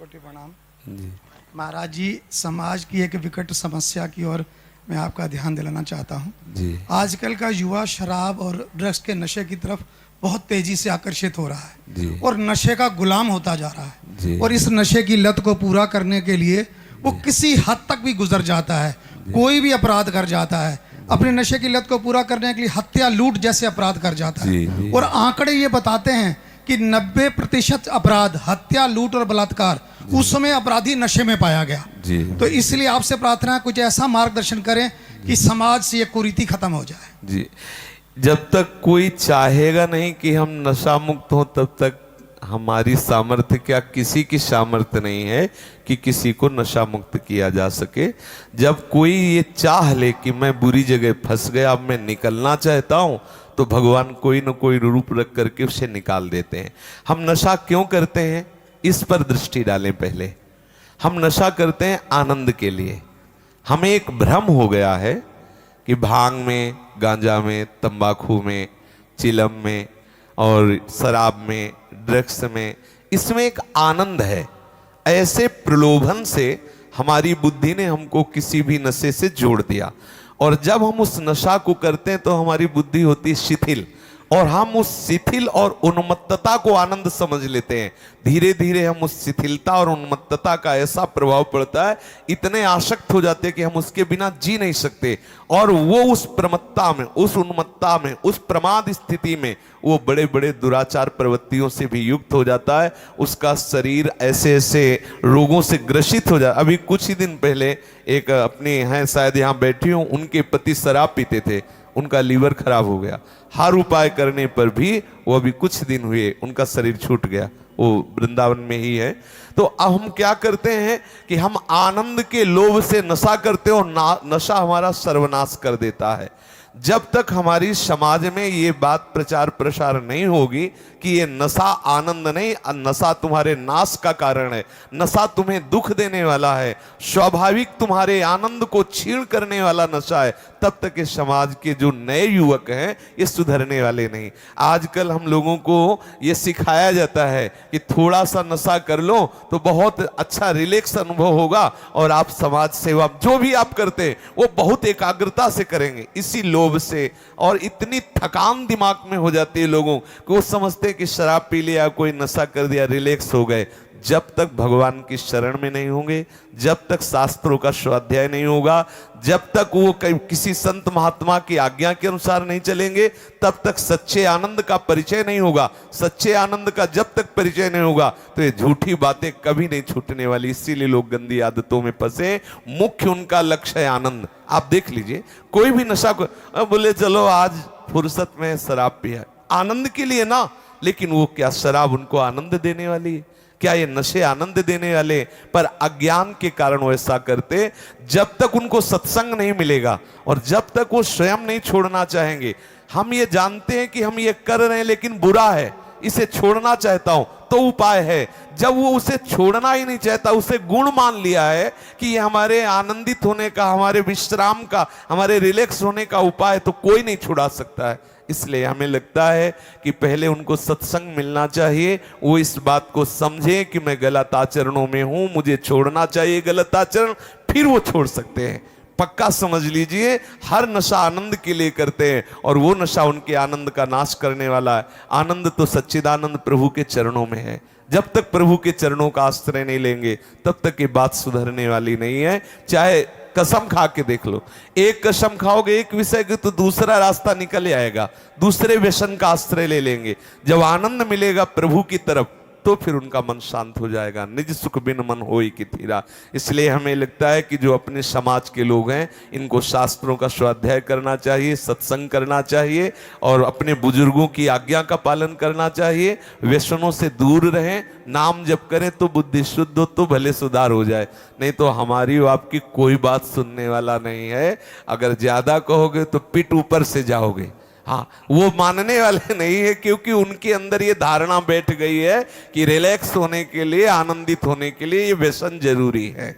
कोटि प्रणाम जी। महाराज जी। समाज की एक विकट समस्या की ओर मैं आपका ध्यान दिलाना चाहता हूँ। जी। आजकल का युवा शराब और ड्रग्स के नशे की तरफ बहुत तेजी से आकर्षित हो रहा है जी। और नशे का गुलाम होता जा रहा है। जी। और इस नशे की लत को पूरा करने के लिए वो किसी हद तक भी गुजर जाता है, कोई भी अपराध कर जाता है। अपने नशे की लत को पूरा करने के लिए हत्या, लूट जैसे अपराध कर जाता जी। है। जी। और आंकड़े ये बताते हैं कि 90% अपराध, हत्या, लूट और बलात्कार, उस समय अपराधी नशे में पाया गया। जी। तो इसलिए आपसे प्रार्थना है, कुछ ऐसा मार्गदर्शन करें कि समाज से ये कुरीति खत्म हो जाए। जी। जब तक कोई चाहेगा नहीं कि हम नशा मुक्त हों, तब तक हमारी सामर्थ्य, क्या किसी की सामर्थ्य नहीं है कि किसी को नशा मुक्त किया जा सके। जब कोई ये चाह ले कि मैं बुरी जगह फंस गया, अब मैं निकलना चाहता हूं, तो भगवान कोई न कोई रूप रख करके उसे निकाल देते हैं। हम नशा क्यों करते हैं, इस पर दृष्टि डालें। पहले हम नशा करते हैं आनंद के लिए। हमें एक भ्रम हो गया है कि भांग में, गांजा में, तंबाकू में, चिलम में और शराब में, ड्रग्स में, इसमें एक आनंद है। ऐसे प्रलोभन से हमारी बुद्धि ने हमको किसी भी नशे से जोड़ दिया, और जब हम उस नशा को करते हैं तो हमारी बुद्धि होती है शिथिल, और हम उस शिथिल और उन्मत्तता को आनंद समझ लेते हैं। धीरे धीरे हम उस शिथिलता और उन्मत्तता का ऐसा प्रभाव पड़ता है, इतने आसक्त हो जाते हैं कि हम उसके बिना जी नहीं सकते। और वो उस प्रमत्ता में, उस उन्मत्ता में, उस प्रमाद स्थिति में वो बड़े बड़े दुराचार प्रवृत्तियों से भी युक्त हो जाता है। उसका शरीर ऐसे ऐसे रोगों से ग्रसित हो जाता। अभी कुछ ही दिन पहले एक अपने हैं, शायद यहाँ बैठी हूँ, उनके पति शराब पीते थे, उनका लीवर खराब हो गया। हर उपाय करने पर भी वो अभी कुछ दिन हुए उनका शरीर छूट गया। वो वृंदावन में ही है। तो अब हम क्या करते हैं कि हम आनंद के लोभ से नशा करते हैं, और नशा हमारा सर्वनाश कर देता है। जब तक हमारी समाज में ये बात प्रचार प्रसार नहीं होगी कि ये नशा आनंद नहीं, नशा तुम्हारे नाश का कारण है, नशा तुम्हें दुख देने वाला है, स्वाभाविक तुम्हारे आनंद को छीण करने वाला नशा है, तब तक ये समाज के जो नए युवक हैं ये सुधरने वाले नहीं। आजकल हम लोगों को ये सिखाया जाता है कि थोड़ा सा नशा कर लो तो बहुत अच्छा रिलैक्स अनुभव होगा, और आप समाज सेवा जो भी आप करते हैं वो बहुत एकाग्रता से करेंगे। इसी लोभ से और इतनी थकान दिमाग में हो जाती है लोगों को, वो समझते हैं कि शराब पी लिया, कोई नशा कर दिया, रिलैक्स हो गए। जब तक भगवान की शरण में नहीं होंगे, जब तक शास्त्रों का स्वाध्याय नहीं होगा, जब तक वो किसी संत महात्मा की आज्ञा के अनुसार नहीं चलेंगे, तब तक सच्चे आनंद का परिचय नहीं होगा। सच्चे आनंद का जब तक परिचय नहीं होगा तो ये झूठी बातें कभी नहीं छूटने वाली। इसीलिए लोग गंदी आदतों में फंसे। मुख्य उनका लक्ष्य है आनंद। आप देख लीजिए, कोई भी नशा को बोले चलो आज फुर्सत में शराब पिया, आनंद के लिए ना, लेकिन वो क्या शराब उनको आनंद देने वाली है? क्या ये नशे आनंद देने वाले? पर अज्ञान के कारण वो ऐसा करते। जब तक उनको सत्संग नहीं मिलेगा और जब तक वो स्वयं नहीं छोड़ना चाहेंगे, हम ये जानते हैं कि हम ये कर रहे हैं लेकिन बुरा है, इसे छोड़ना चाहता हूं, तो उपाय है। जब वो उसे छोड़ना ही नहीं चाहता, उसे गुण मान लिया है कि ये हमारे आनंदित होने का, हमारे विश्राम का, हमारे रिलैक्स होने का उपाय, तो कोई नहीं छुड़ा सकता है। इसलिए हमें लगता है कि पहले उनको सत्संग मिलना चाहिए, वो इस बात को समझे कि मैं गलत आचरणों में हूं, मुझे छोड़ना चाहिए गलत आचरण, फिर वो छोड़ सकते हैं। पक्का समझ लीजिए, हर नशा आनंद के लिए करते हैं और वो नशा उनके आनंद का नाश करने वाला है। आनंद तो सच्चिदानंद प्रभु के चरणों में है। जब तक प्रभु के चरणों का आश्रय नहीं लेंगे तब तक ये बात सुधरने वाली नहीं है। चाहे कसम खा के देख लो, एक कसम खाओगे एक विषय की तो दूसरा रास्ता निकल आएगा, दूसरे व्यसन का आश्रय ले लेंगे। जब आनंद मिलेगा प्रभु की तरफ तो फिर उनका मन शांत हो जाएगा। निज सुख बिन मन होई कि थीरा। इसलिए हमें लगता है कि जो अपने समाज के लोग हैं, इनको शास्त्रों का स्वाध्याय करना चाहिए, सत्संग करना चाहिए और अपने बुजुर्गों की आज्ञा का पालन करना चाहिए। व्यसनों से दूर रहें, नाम जप करें तो बुद्धि शुद्ध हो तो भले सुधार हो जाए, नहीं तो हमारी और आपकी कोई बात सुनने वाला नहीं है। अगर ज्यादा कहोगे तो पिट ऊपर से जाओगे। हाँ, वो मानने वाले नहीं है, क्योंकि उनके अंदर ये धारणा बैठ गई है कि रिलैक्स होने के लिए, आनंदित होने के लिए ये व्यसन जरूरी है।